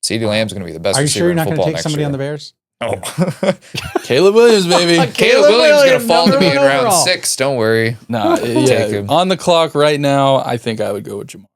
CeeDee Lamb's going to be the best. Are you sure you're not going to take somebody on the Bears? Oh. Caleb Williams, baby. Caleb Williams is going to fall to me in round 6. Don't worry. No, take him. On the clock right now, I think I would go with Jamar.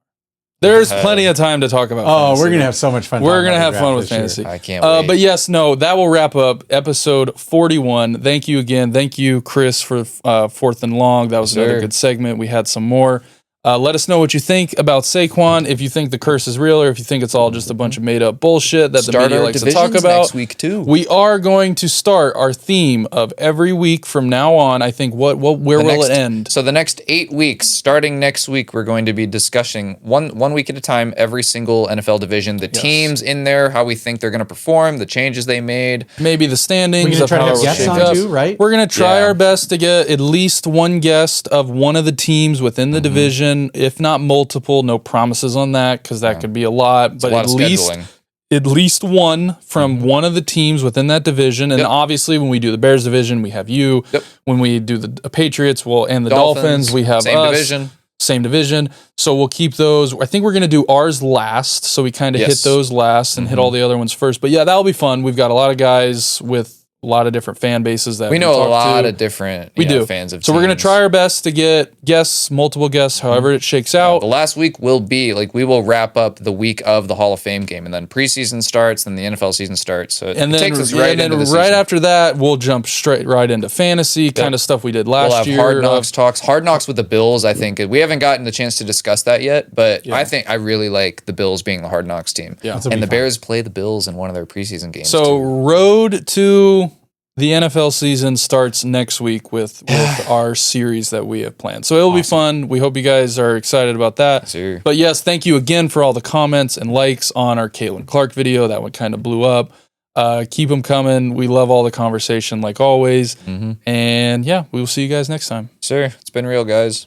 There's plenty of time to talk about fantasy. We're going to have so much fun. We're going to have fun with fantasy. I can't wait. But yes, that will wrap up episode 41. Thank you again. Thank you, Chris, for Fourth and Long. That was another good segment. We had some more. Let us know what you think about Saquon. If you think the curse is real, or if you think it's all just a bunch of made up bullshit that the media likes to talk about. Next week too. We are going to start our theme of every week from now on. I think where will it end? So the next 8 weeks, starting next week, we're going to be discussing one week at a time every single NFL division, the teams in there, how we think they're going to perform, the changes they made, maybe the standings. We're going to try to have guests on too, right? We're going to try our best to get at least one guest of one of the teams within the division. If not multiple, no promises on that because that could be a lot. But at least one from one of the teams within that division. And obviously, when we do the Bears division, we have you. When we do the Patriots, and the Dolphins, we have same division. So we'll keep those. I think we're going to do ours last. So we kind of hit those last and hit all the other ones first. But yeah, that'll be fun. We've got a lot of guys with lot of different fan bases that we know a lot of different fans of teams. So we're going to try our best to get guests, multiple guests, however it shakes out. The last week will be we will wrap up the week of the Hall of Fame game, and then preseason starts, then the NFL season starts. So it takes us right into the season. Right after that, we'll jump straight right into fantasy kind of stuff we did last year. We'll have Hard Knocks talks. Hard Knocks with the Bills, I think. We haven't gotten the chance to discuss that yet, but I think I really like the Bills being the Hard Knocks team. Yeah. And the Bears play the Bills in one of their preseason games. So road to the NFL season starts next week with our series that we have planned. So it'll be fun. We hope you guys are excited about that. Sure. But yes, thank you again for all the comments and likes on our Caitlin Clark video. That one kind of blew up. Keep them coming. We love all the conversation like always. And yeah, we will see you guys next time. Sure. It's been real, guys.